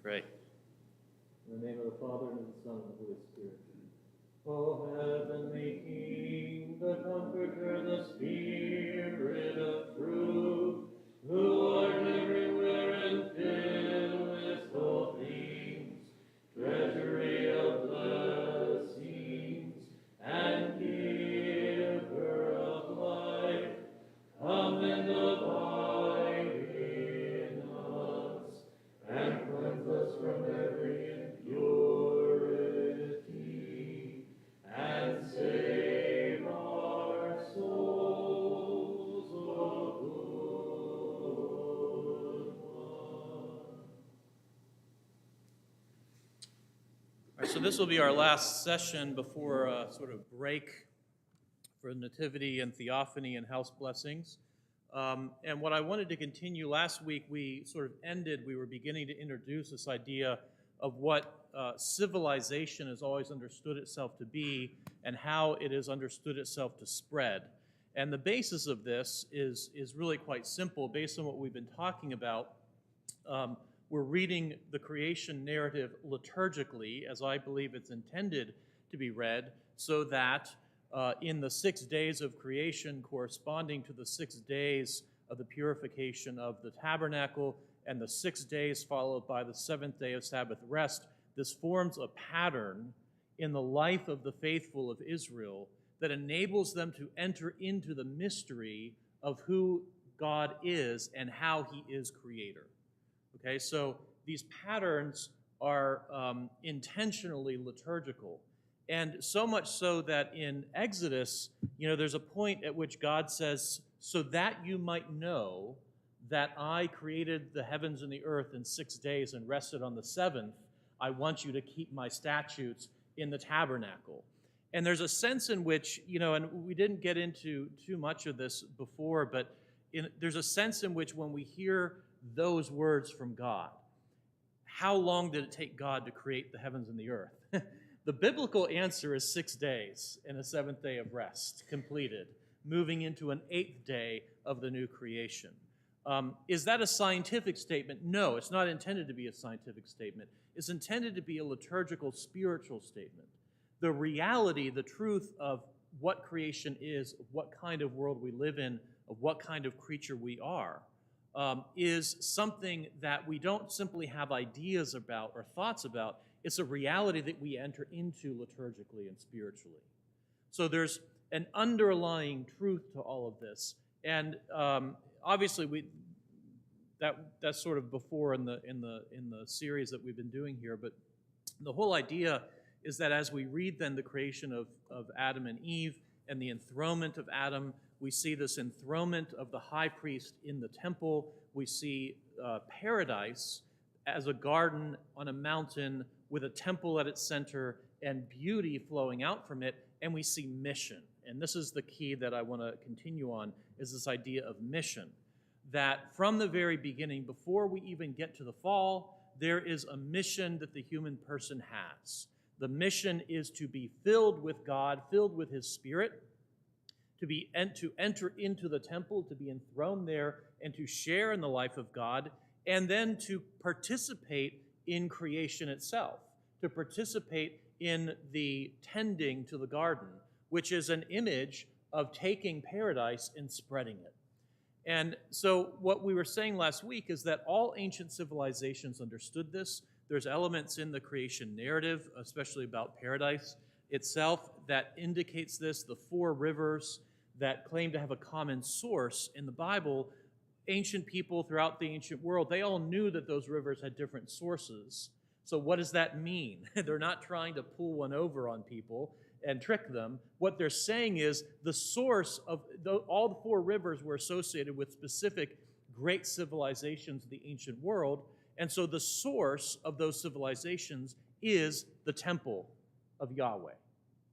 Pray. In the name of the Father, and of the Son, and of the Holy Spirit. O heavenly King, the Comforter, the Spirit of truth, who art everywhere and fillest all things, treasury of blessings, and giver of life, come and abide in us, and cleanse us from every impurity, and save our souls, O good one. All right, so this will be our last session before a sort of break for Nativity and Theophany and house blessings. And what I wanted to continue last week, we sort of ended, we were beginning to introduce this idea of what civilization has always understood itself to be and how it has understood itself to spread. And the basis of this is really quite simple. Based on what we've been talking about, we're reading the creation narrative liturgically, as I believe it's intended to be read, so that in the 6 days of creation corresponding to the 6 days of the purification of the tabernacle, and the 6 days followed by the 7th day of Sabbath rest, this forms a pattern in the life of the faithful of Israel that enables them to enter into the mystery of who God is and how he is creator. Okay, so these patterns are intentionally liturgical. And so much so that in Exodus, there's a point at which God says, so that you might know that I created the heavens and the earth in 6 days and rested on the seventh, I want you to keep my statutes in the tabernacle. And there's a sense in which, and we didn't get into too much of this before, but there's a sense in which when we hear those words from God, how long did it take God to create the heavens and the earth? The biblical answer is 6 days and a 7th day of rest completed, moving into an 8th day of the new creation. Is that a scientific statement? No, it's not intended to be a scientific statement. It's intended to be a liturgical, spiritual statement. The reality, the truth of what creation is, of what kind of world we live in, of what kind of creature we are, is something that we don't simply have ideas about or thoughts about. It's a reality that we enter into liturgically and spiritually. So there's an underlying truth to all of this, and obviously that's sort of before in the series that we've been doing here. But the whole idea is that as we read then the creation of Adam and Eve and the enthronement of Adam, we see this enthronement of the high priest in the temple. We see paradise as a garden on a mountain with a temple at its center and beauty flowing out from it, and we see mission. And this is the key that I want to continue on, is this idea of mission. That from the very beginning, before we even get to the fall, there is a mission that the human person has. The mission is to be filled with God, filled with his Spirit, to enter into the temple, to be enthroned there, and to share in the life of God, and then to participate in creation itself, to participate in the tending to the garden, which is an image of taking paradise and spreading it. And so what we were saying last week is that all ancient civilizations understood this. There's elements in the creation narrative, especially about paradise itself, that indicates this. The 4 rivers that claim to have a common source in the Bible, ancient people throughout the ancient world, they all knew that those rivers had different sources. So what does that mean? They're not trying to pull one over on people and trick them. What they're saying is the source of all the 4 rivers were associated with specific great civilizations of the ancient world. And so the source of those civilizations is the temple of Yahweh,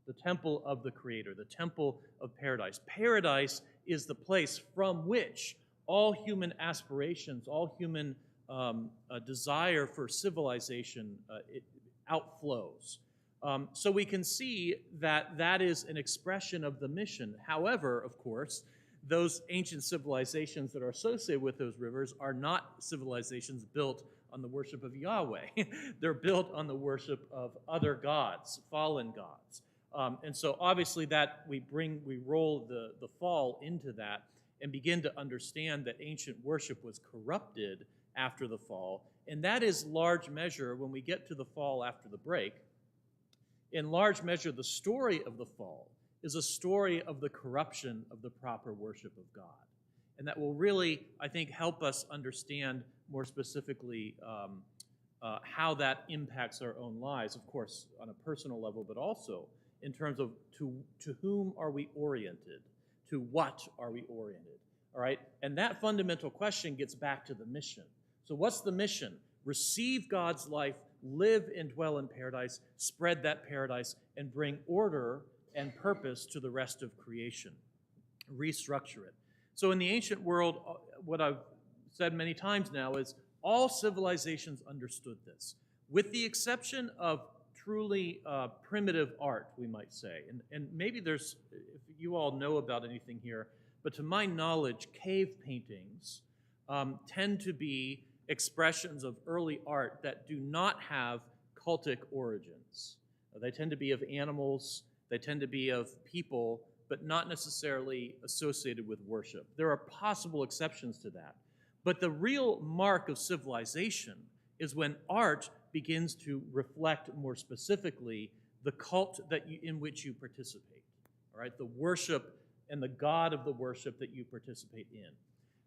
the temple of the Creator, the temple of paradise. Paradise is the place from which all human aspirations, all human desire for civilization it outflows. So we can see that that is an expression of the mission. However, of course, those ancient civilizations that are associated with those rivers are not civilizations built on the worship of Yahweh. They're built on the worship of other gods, fallen gods. And so obviously that we roll the fall into that and begin to understand that ancient worship was corrupted after the fall. And that is large measure, when we get to the fall after the break, in large measure the story of the fall is a story of the corruption of the proper worship of God. And that will really, I think, help us understand more specifically how that impacts our own lives, of course, on a personal level, but also in terms of to whom are we oriented? To what are we oriented? All right? And that fundamental question gets back to the mission. So what's the mission? Receive God's life, live and dwell in paradise, spread that paradise, and bring order and purpose to the rest of creation. Restructure it. So in the ancient world, what I've said many times now is all civilizations understood this, with the exception of truly primitive art, we might say. And maybe there's, if you all know about anything here, but to my knowledge, cave paintings tend to be expressions of early art that do not have cultic origins. They tend to be of animals, they tend to be of people, but not necessarily associated with worship. There are possible exceptions to that. But the real mark of civilization is when art begins to reflect more specifically the cult in which you participate, all right? The worship and the God of the worship that you participate in.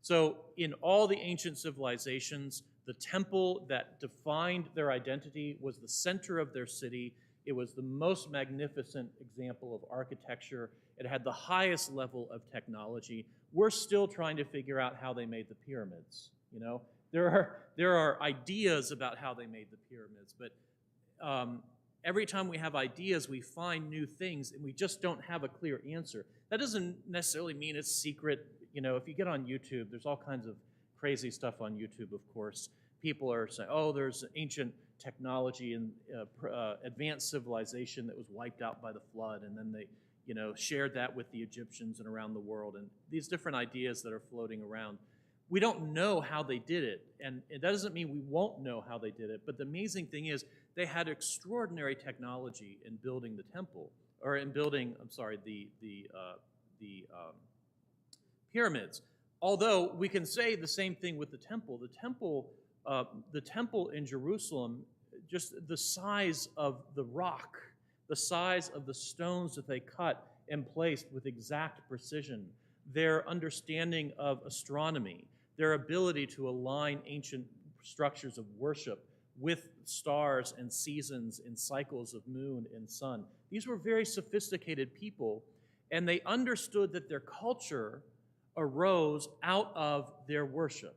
So in all the ancient civilizations, the temple that defined their identity was the center of their city. It was the most magnificent example of architecture. It had the highest level of technology. We're still trying to figure out how they made the pyramids, you know? There are ideas about how they made the pyramids, but every time we have ideas, we find new things, and we just don't have a clear answer. That doesn't necessarily mean it's secret. You know, if you get on YouTube, there's all kinds of crazy stuff on YouTube, of course. People are saying, oh, there's ancient technology and advanced civilization that was wiped out by the flood, and then they, you know, shared that with the Egyptians and around the world, and these different ideas that are floating around. We don't know how they did it, and it doesn't mean we won't know how they did it, but the amazing thing is they had extraordinary technology in building the temple, or in building, the pyramids. Although we can say the same thing with the temple. The temple in Jerusalem, just the size of the rock, the size of the stones that they cut and placed with exact precision, their understanding of astronomy, their ability to align ancient structures of worship with stars and seasons and cycles of moon and sun. These were very sophisticated people, and they understood that their culture arose out of their worship,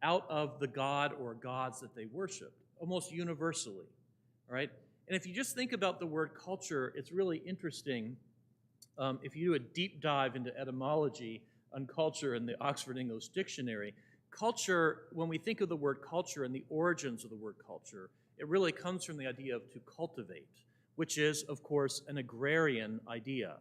out of the god or gods that they worshiped, almost universally, right? And if you just think about the word culture, it's really interesting. If you do a deep dive into etymology on culture in the Oxford English Dictionary, culture, when we think of the word culture and the origins of the word culture, it really comes from the idea of to cultivate, which is, of course, an agrarian idea.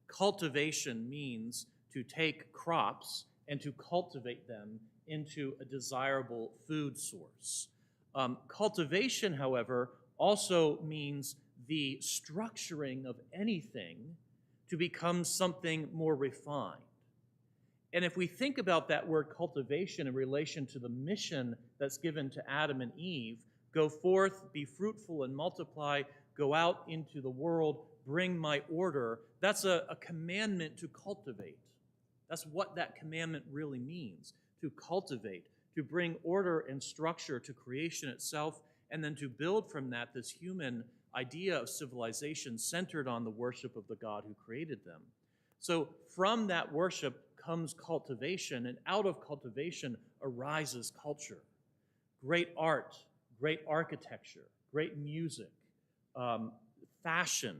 Cultivation means to take crops and to cultivate them into a desirable food source. Cultivation, however, also means the structuring of anything to become something more refined. And if we think about that word cultivation in relation to the mission that's given to Adam and Eve, go forth, be fruitful and multiply, go out into the world, bring my order, that's a commandment to cultivate. That's what that commandment really means, to cultivate, to bring order and structure to creation itself, and then to build from that this human idea of civilization centered on the worship of the God who created them. So from that worship comes cultivation, and out of cultivation arises culture. Great art, great architecture, great music, fashion,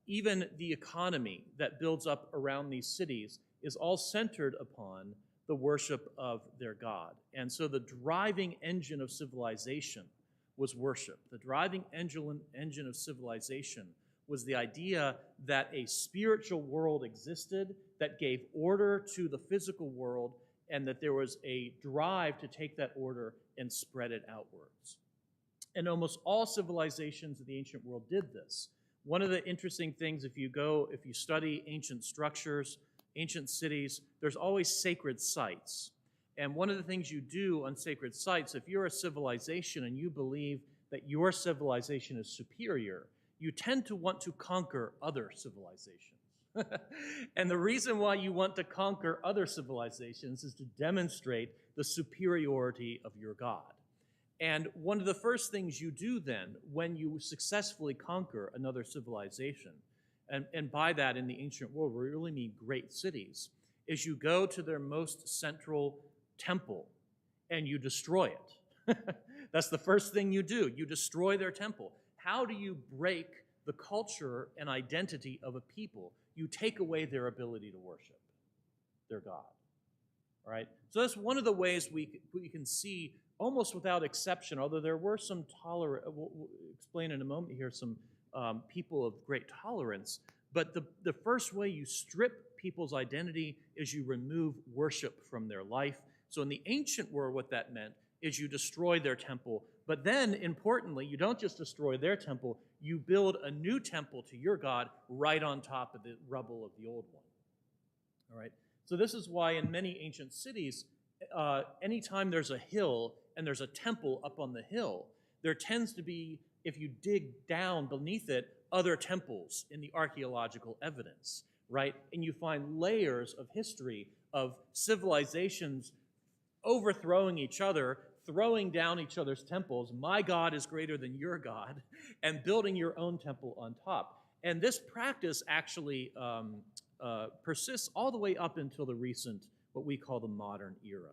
even the economy that builds up around these cities is all centered upon the worship of their God. And so the driving engine of civilization was worship. The driving engine of civilization was the idea that a spiritual world existed that gave order to the physical world and that there was a drive to take that order and spread it outwards. And almost all civilizations of the ancient world did this. One of the interesting things, if you study ancient structures, ancient cities, there's always sacred sites. And one of the things you do on sacred sites, if you're a civilization and you believe that your civilization is superior, you tend to want to conquer other civilizations. And the reason why you want to conquer other civilizations is to demonstrate the superiority of your God. And one of the first things you do then, when you successfully conquer another civilization, and by that in the ancient world we really mean great cities, is you go to their most central temple and you destroy it. That's the first thing you do. You destroy their temple. How do you break the culture and identity of a people? You take away their ability to worship their God. All right? So that's one of the ways we can see, almost without exception, although there were some we'll explain in a moment here, some people of great tolerance, but the first way you strip people's identity is you remove worship from their life. So in the ancient world, what that meant is you destroy their temple, but then, importantly, you don't just destroy their temple, you build a new temple to your God right on top of the rubble of the old one. All right? So this is why in many ancient cities, anytime there's a hill and there's a temple up on the hill, there tends to be, if you dig down beneath it, other temples in the archaeological evidence, right? And you find layers of history of civilizations overthrowing each other, throwing down each other's temples, my God is greater than your God, and building your own temple on top. And this practice actually persists all the way up until the recent, what we call the modern era.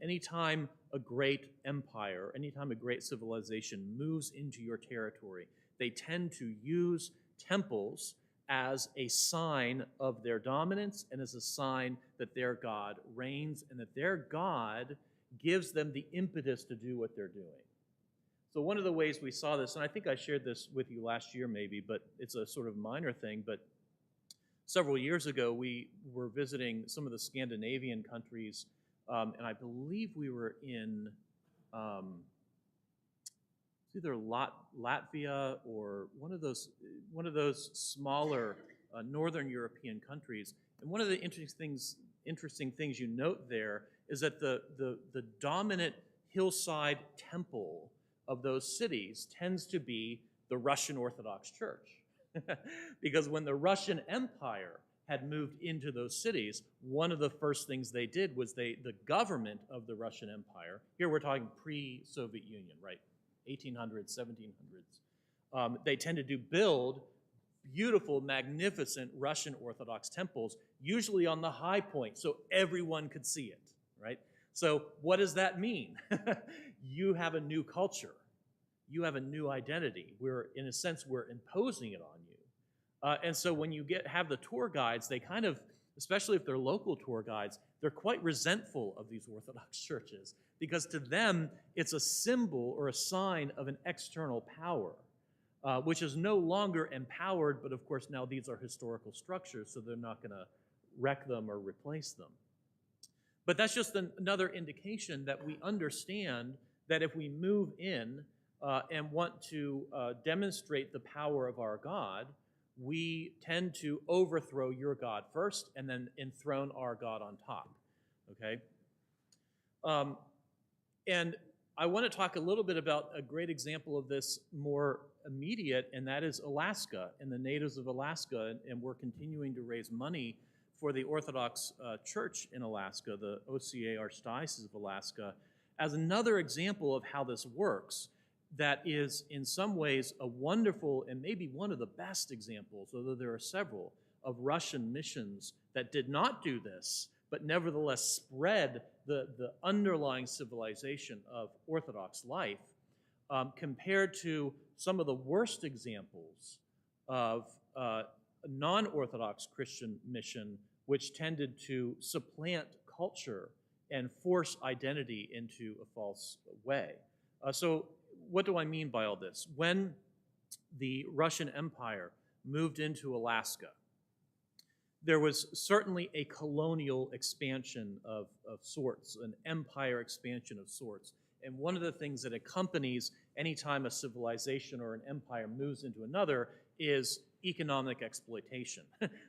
Anytime a great empire, anytime a great civilization moves into your territory, they tend to use temples as a sign of their dominance and as a sign that their God reigns and that their God gives them the impetus to do what they're doing. So one of the ways we saw this, and I think I shared this with you last year maybe, but it's a sort of minor thing, but several years ago we were visiting some of the Scandinavian countries, and I believe we were in either Latvia or one of those smaller northern European countries. And one of the interesting things you note there is that the dominant hillside temple of those cities tends to be the Russian Orthodox Church. Because when the Russian Empire had moved into those cities, one of the first things they did was the government of the Russian Empire, here we're talking pre-Soviet Union, right? 1800s, 1700s. They tended to build beautiful, magnificent Russian Orthodox temples, usually on the high point, so everyone could see it, right? So what does that mean? You have a new culture. You have a new identity. In a sense, we're imposing it on you. And so when you have the tour guides, they kind of, especially if they're local tour guides, they're quite resentful of these Orthodox churches because to them, it's a symbol or a sign of an external power, which is no longer empowered, but of course now these are historical structures, so they're not going to wreck them or replace them. But that's just another indication that we understand that if we move in and want to demonstrate the power of our God, we tend to overthrow your God first and then enthrone our God on top, okay? And I want to talk a little bit about a great example of this more immediate, and that is Alaska and the natives of Alaska, and we're continuing to raise money for the Orthodox Church in Alaska, the OCA Archdiocese of Alaska, as another example of how this works. That is, in some ways, a wonderful and maybe one of the best examples, although there are several, of Russian missions that did not do this, but nevertheless spread the underlying civilization of Orthodox life, compared to some of the worst examples of non-Orthodox Christian mission, which tended to supplant culture and force identity into a false way. So what do I mean by all this? When the Russian Empire moved into Alaska, there was certainly a colonial expansion of sorts, an empire expansion of sorts. And one of the things that accompanies any time a civilization or an empire moves into another is economic exploitation.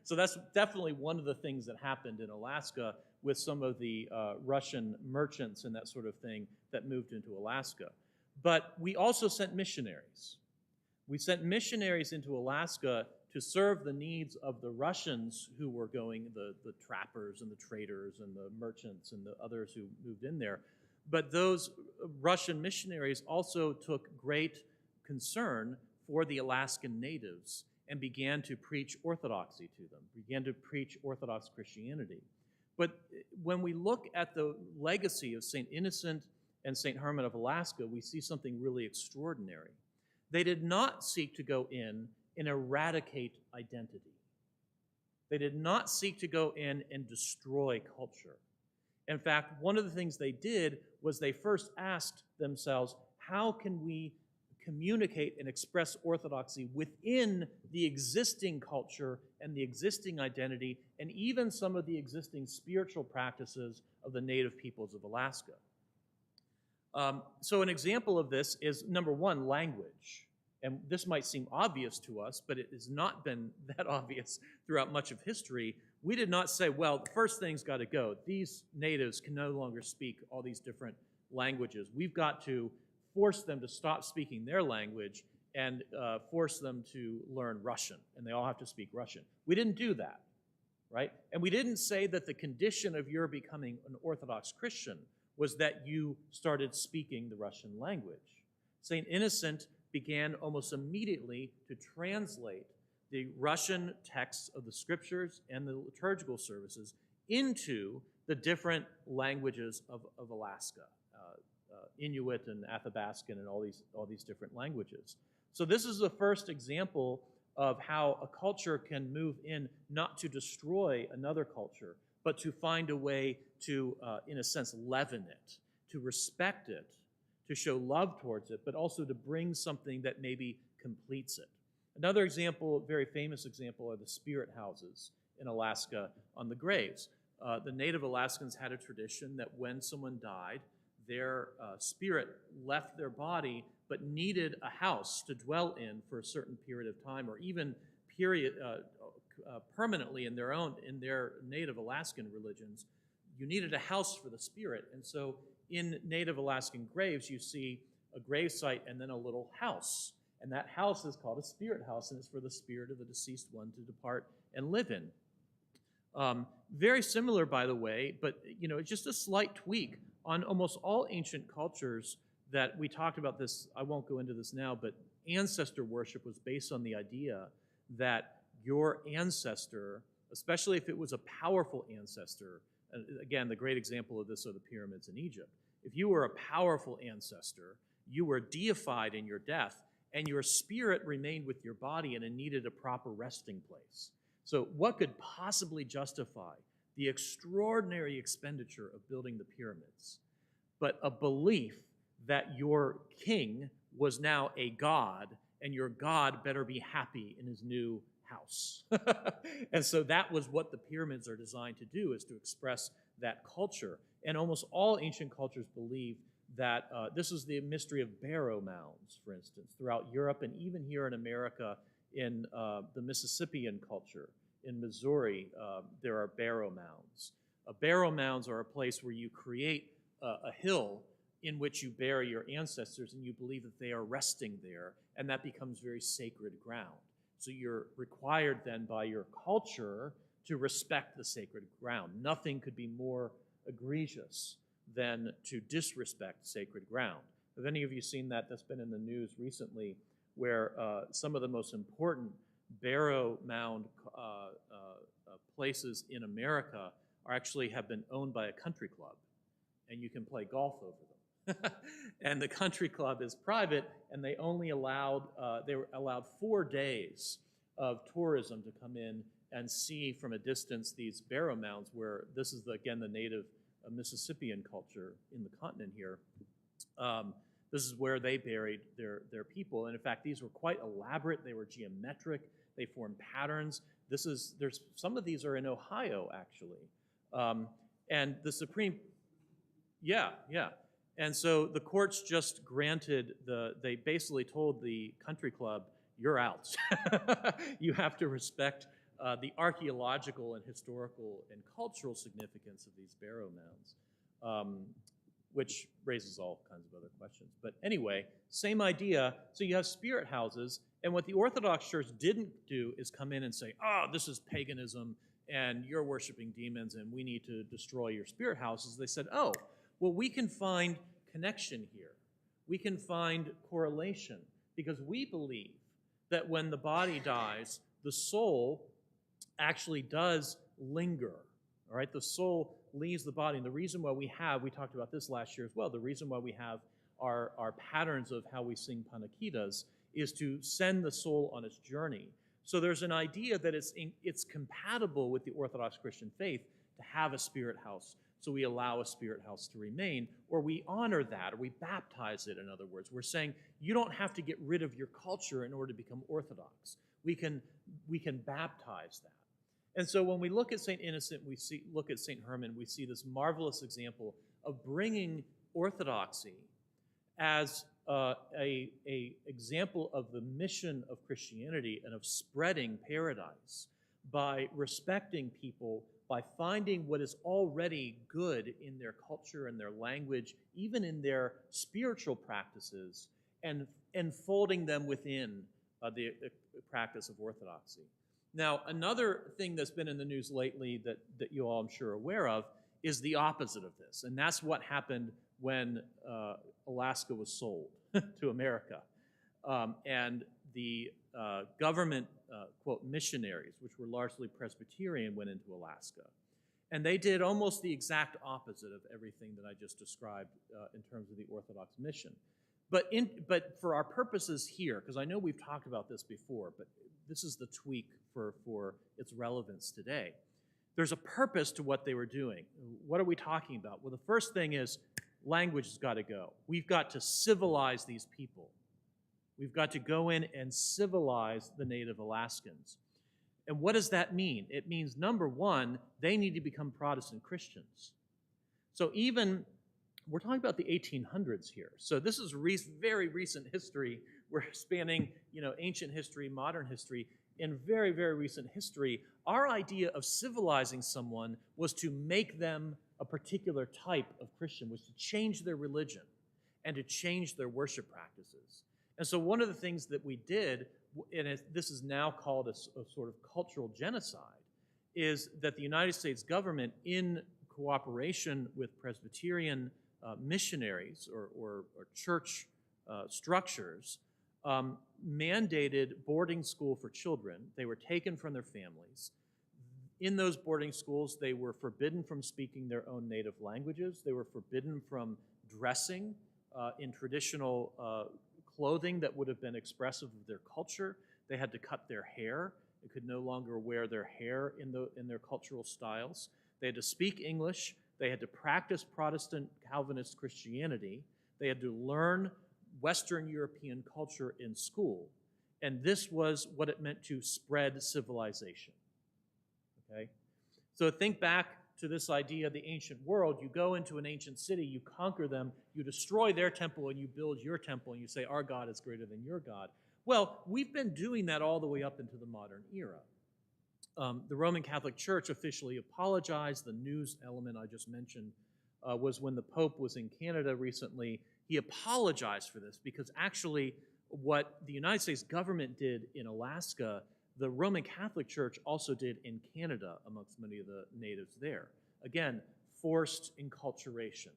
So that's definitely one of the things that happened in Alaska with some of the Russian merchants and that sort of thing that moved into Alaska. But we also sent missionaries. We sent missionaries into Alaska to serve the needs of the Russians who were going, the trappers and the traders and the merchants and the others who moved in there. But those Russian missionaries also took great concern for the Alaskan natives and began to preach orthodoxy to them, began to preach Orthodox Christianity. But when we look at the legacy of St. Innocent and St. Herman of Alaska, we see something really extraordinary. They did not seek to go in and eradicate identity. They did not seek to go in and destroy culture. In fact, one of the things they did was they first asked themselves, how can we communicate and express orthodoxy within the existing culture and the existing identity and even some of the existing spiritual practices of the native peoples of Alaska? So an example of this is, number one, language. And this might seem obvious to us, but it has not been that obvious throughout much of history. We did not say, well, the first thing's got to go. These natives can no longer speak all these different languages. We've got to force them to stop speaking their language and force them to learn Russian, and they all have to speak Russian. We didn't do that, right? And we didn't say that the condition of your becoming an Orthodox Christian was that you started speaking the Russian language. St. Innocent began almost immediately to translate the Russian texts of the scriptures and the liturgical services into the different languages of Alaska, Inuit and Athabaskan and all these different languages. So this is the first example of how a culture can move in not to destroy another culture, but to find a way to, in a sense, leaven it, to respect it, to show love towards it, but also to bring something that maybe completes it. Another example, a very famous example, are the spirit houses in Alaska on the graves. The native Alaskans had a tradition that when someone died, their spirit left their body but needed a house to dwell in for a certain period of time, or even permanently in their native Alaskan religions. You needed a house for the spirit, and so in native Alaskan graves, you see a grave site and then a little house. And that house is called a spirit house, and it's for the spirit of the deceased one to depart and live in. Very similar, by the way, but just a slight tweak on almost all ancient cultures that we talked about this. I won't go into this now, but ancestor worship was based on the idea that your ancestor, especially if it was a powerful ancestor, again, the great example of this are the pyramids in Egypt. If you were a powerful ancestor, you were deified in your death, and your spirit remained with your body and it needed a proper resting place. So what could possibly justify the extraordinary expenditure of building the pyramids but a belief that your king was now a god and your god better be happy in his new house? And so that was what the pyramids are designed to do, is to express that culture. And almost all ancient cultures believe that this is the mystery of barrow mounds, for instance, throughout Europe and even here in America in the Mississippian culture. In Missouri, there are barrow mounds. Barrow mounds are a place where you create a hill in which you bury your ancestors, and you believe that they are resting there, and that becomes very sacred ground. So you're required then by your culture to respect the sacred ground. Nothing could be more egregious than to disrespect sacred ground. Have any of you seen that? That's been in the news recently, where some of the most important barrow mound places in America have been owned by a country club, and you can play golf over them. And the country club is private, and they only were allowed 4 days of tourism to come in and see from a distance these barrow mounds, where this is again the native Mississippian culture in the continent here. This is where they buried their people, and in fact these were quite elaborate. They were geometric. they form patterns. There's some of these are in Ohio, actually. And the Supreme, yeah. And so the courts just granted they basically told the country club, you're out. You have to respect the archaeological and historical and cultural significance of these barrow mounds, which raises all kinds of other questions. But anyway, same idea. So you have spirit houses, and what the Orthodox Church didn't do is come in and say, this is paganism, and you're worshiping demons, and we need to destroy your spirit houses. They said, well, we can find connection here. We can find correlation, because we believe that when the body dies, the soul actually does linger, all right? The soul leaves the body, and the reason why we talked about this last year as well, the reason why we have our patterns of how we sing panakidas is to send the soul on its journey. So there's an idea that it's compatible with the Orthodox Christian faith to have a spirit house. So we allow a spirit house to remain, or we honor that, or we baptize it, in other words. We're saying you don't have to get rid of your culture in order to become Orthodox. We can baptize that. And so when we look at St. Innocent, look at St. Herman, we see this marvelous example of bringing orthodoxy as a example of the mission of Christianity and of spreading paradise by respecting people, by finding what is already good in their culture and their language, even in their spiritual practices, and enfolding them within the practice of orthodoxy. Now, another thing that's been in the news lately that you all, I'm sure, are aware of is the opposite of this, and that's what happened when Alaska was sold to America. And the government, quote, missionaries, which were largely Presbyterian, went into Alaska. And they did almost the exact opposite of everything that I just described in terms of the Orthodox mission. But for our purposes here, because I know we've talked about this before, but this is the tweak for its relevance today. There's a purpose to what they were doing. What are we talking about? Well, the first thing is language has got to go. We've got to civilize these people. We've got to go in and civilize the native Alaskans. And what does that mean? It means, number one, they need to become Protestant Christians. So we're talking about the 1800s here. So this is very recent history. We're spanning, ancient history, modern history. In very, very recent history, our idea of civilizing someone was to make them a particular type of Christian, was to change their religion and to change their worship practices. And so one of the things that we did, and this is now called a sort of cultural genocide, is that the United States government, in cooperation with Presbyterian missionaries or church structures, mandated boarding school for children. They were taken from their families. In those boarding schools, they were forbidden from speaking their own native languages. They were forbidden from dressing in traditional clothing that would have been expressive of their culture. They had to cut their hair. They could no longer wear their hair in their cultural styles. They had to speak English. They had to practice Protestant Calvinist Christianity. They had to learn Western European culture in school. And this was what it meant to spread civilization. Okay? So think back to this idea of the ancient world. You go into an ancient city, you conquer them, you destroy their temple, and you build your temple, and you say, our God is greater than your God. Well, we've been doing that all the way up into the modern era. The Roman Catholic Church officially apologized. The news element I just mentioned was when the Pope was in Canada recently. He apologized for this because actually what the United States government did in Alaska, the Roman Catholic Church also did in Canada amongst many of the natives there. Again, forced enculturation.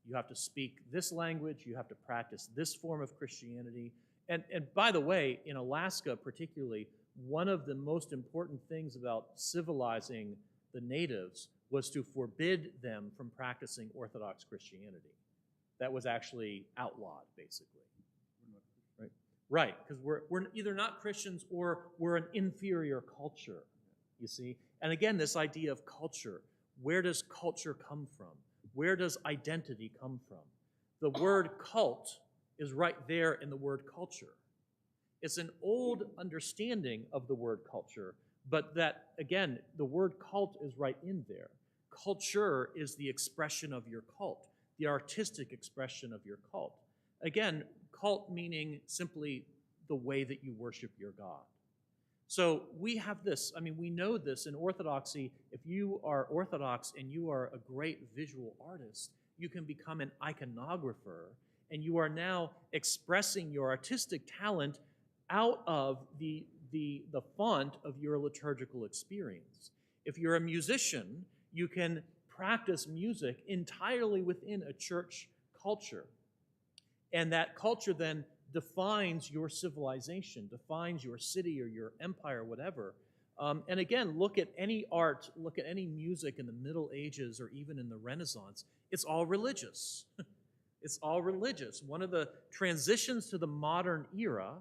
You have to speak this language, you have to practice this form of Christianity. And by the way, in Alaska particularly, one of the most important things about civilizing the natives was to forbid them from practicing Orthodox Christianity. That was actually outlawed, basically. Right, because we're either not Christians or we're an inferior culture, you see? And again, this idea of culture, where does culture come from? Where does identity come from? The word cult is right there in the word culture. It's an old understanding of the word culture, but that, again, the word cult is right in there. Culture is the expression of your cult, the artistic expression of your cult. Again, cult meaning simply the way that you worship your God. So we have this, we know this in Orthodoxy. If you are Orthodox and you are a great visual artist, you can become an iconographer, and you are now expressing your artistic talent out of the font of your liturgical experience. If you're a musician, you can practice music entirely within a church culture. And that culture then defines your civilization, defines your city or your empire, whatever. And again, look at any art, look at any music in the Middle Ages or even in the Renaissance. It's all religious. It's all religious. One of the transitions to the modern era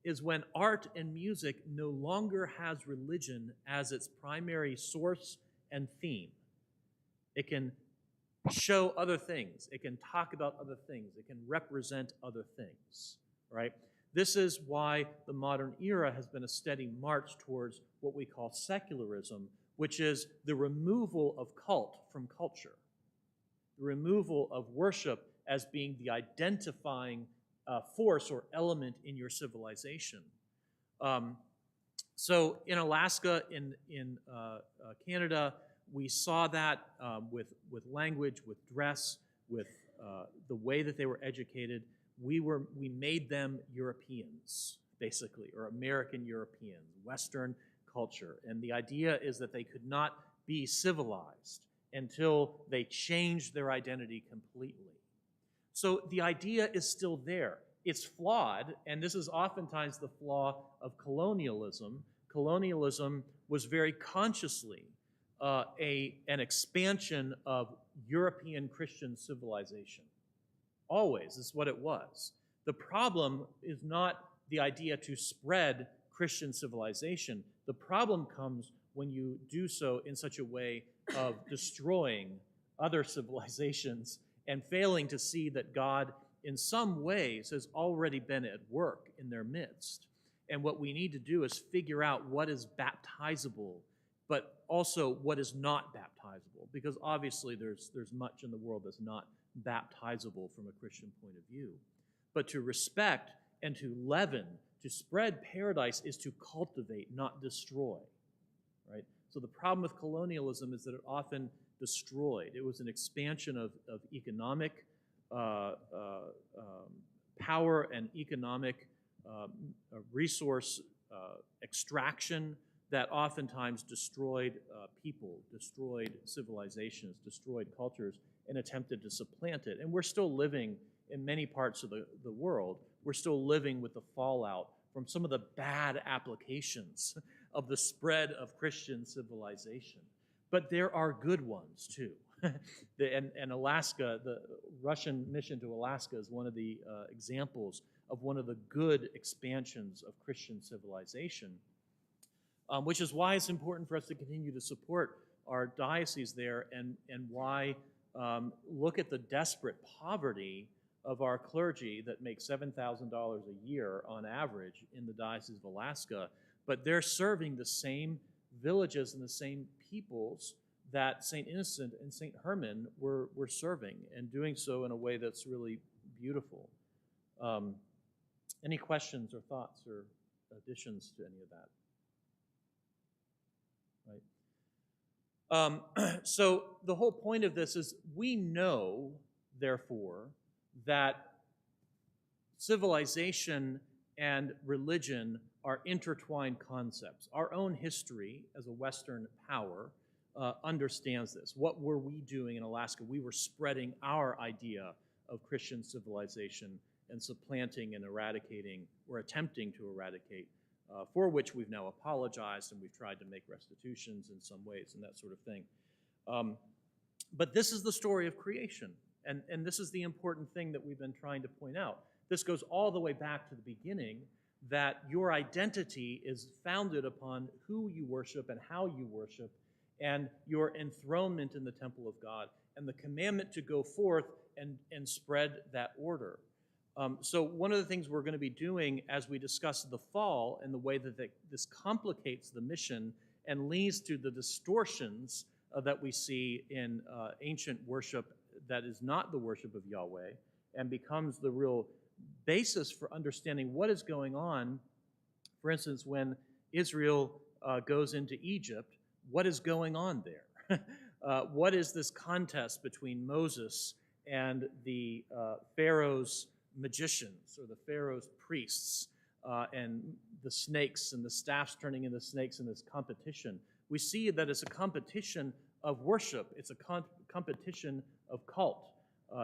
is when art and music no longer has religion as its primary source and theme. It can show other things. It can talk about other things. It can represent other things, right? This is why the modern era has been a steady march towards what we call secularism, which is the removal of cult from culture, the removal of worship as being the identifying force or element in your civilization. So in Alaska, in Canada, we saw that with language, with dress, with the way that they were educated. We made them Europeans, basically, or American Europeans, Western culture. And the idea is that they could not be civilized until they changed their identity completely. So the idea is still there. It's flawed, and this is oftentimes the flaw of colonialism. Colonialism was very consciously an expansion of European Christian civilization. Always is what it was. The problem is not the idea to spread Christian civilization. The problem comes when you do so in such a way of destroying other civilizations and failing to see that God, in some ways, has already been at work in their midst. And what we need to do is figure out what is baptizable, but also what is not baptizable, because obviously there's much in the world that's not baptizable from a Christian point of view. But to respect and to leaven, to spread paradise is to cultivate, not destroy, right? So the problem with colonialism is that it often destroyed. It was an expansion of economic power and economic resource extraction that oftentimes destroyed people, destroyed civilizations, destroyed cultures, and attempted to supplant it. And we're still living in many parts of the world, we're still living with the fallout from some of the bad applications of the spread of Christian civilization. But there are good ones too. And Alaska, the Russian mission to Alaska is one of the examples of one of the good expansions of Christian civilization, which is why it's important for us to continue to support our diocese there, and why look at the desperate poverty of our clergy that make $7,000 a year on average in the Diocese of Alaska, but they're serving the same villages and the same peoples that St. Innocent and St. Herman were serving, and doing so in a way that's really beautiful. Any questions or thoughts or additions to any of that? Right. So the whole point of this is we know, therefore, that civilization and religion are intertwined concepts. Our own history as a Western power understands this. What were we doing in Alaska? We were spreading our idea of Christian civilization and supplanting and eradicating, or attempting to eradicate, for which we've now apologized, and we've tried to make restitutions in some ways and that sort of thing. But this is the story of creation, and this is the important thing that we've been trying to point out. This goes all the way back to the beginning, that your identity is founded upon who you worship and how you worship, and your enthronement in the temple of God, and the commandment to go forth and spread that order. So one of the things we're going to be doing as we discuss the fall and the way that this complicates the mission and leads to the distortions that we see in ancient worship that is not the worship of Yahweh and becomes the real basis for understanding what is going on. For instance, when Israel goes into Egypt, what is going on there? What is this contest between Moses and the Pharaoh's magicians or the Pharaoh's priests and the snakes and the staffs turning into snakes in this competition? We see that it's a competition of worship. It's a competition of cult.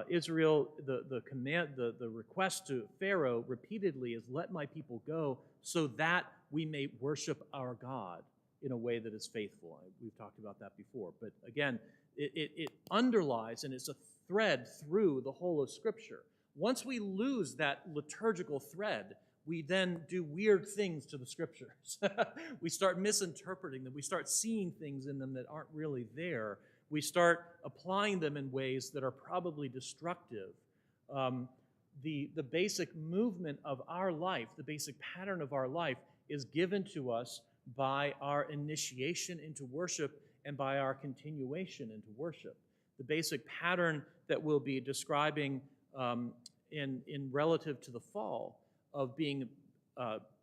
Israel, the request to Pharaoh repeatedly is, let my people go so that we may worship our God in a way that is faithful. We've talked about that before. But again, it underlies, and it's a thread through the whole of Scripture. Once we lose that liturgical thread, we then do weird things to the Scriptures. We start misinterpreting them. We start seeing things in them that aren't really there. We start applying them in ways that are probably destructive. The basic movement of our life, the basic pattern of our life, is given to us by our initiation into worship and by our continuation into worship. The basic pattern that we'll be describing in relative to the fall of being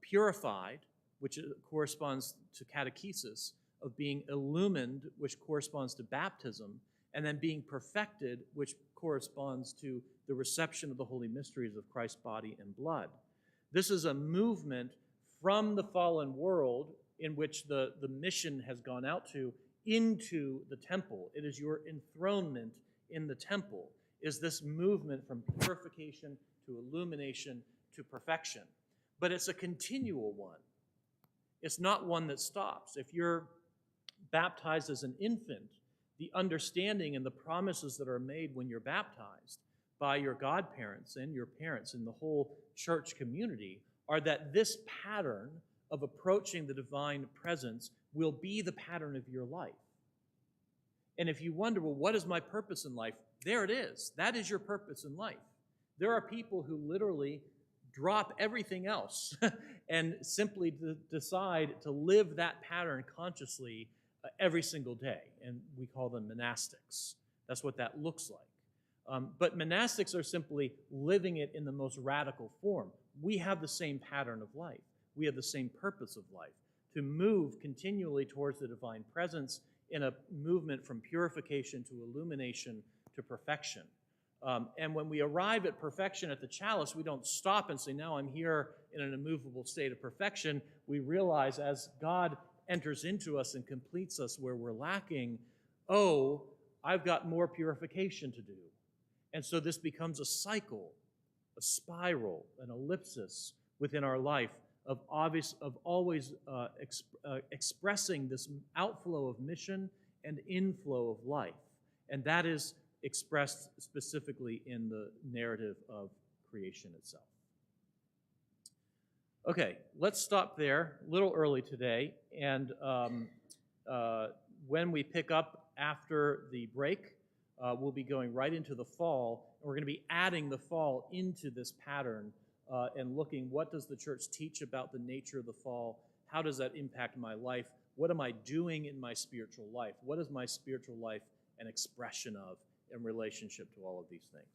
purified, which corresponds to catechesis, of being illumined, which corresponds to baptism, and then being perfected, which corresponds to the reception of the holy mysteries of Christ's body and blood. This is a movement from the fallen world in which the mission has gone out to into the temple. It is your enthronement in the temple, is this movement from purification to illumination to perfection. But it's a continual one. It's not one that stops. If you're baptized as an infant, the understanding and the promises that are made when you're baptized by your godparents and your parents and the whole church community are that this pattern of approaching the divine presence will be the pattern of your life. And if you wonder, well, what is my purpose in life? There it is. That is your purpose in life. There are people who literally drop everything else and simply decide to live that pattern consciously every single day, and we call them monastics. That's what that looks like. But monastics are simply living it in the most radical form. We have the same pattern of life. We have the same purpose of life, to move continually towards the divine presence in a movement from purification to illumination to perfection. And when we arrive at perfection at the chalice, we don't stop and say, now I'm here in an immovable state of perfection. We realize as God enters into us and completes us where we're lacking, oh, I've got more purification to do. And so this becomes a cycle, a spiral, an ellipsis within our life of always expressing this outflow of mission and inflow of life. And that is expressed specifically in the narrative of creation itself. Okay, let's stop there. A little early today, and when we pick up after the break, we'll be going right into the fall, and we're going to be adding the fall into this pattern and looking, what does the church teach about the nature of the fall? How does that impact my life? What am I doing in my spiritual life? What is my spiritual life an expression of in relationship to all of these things?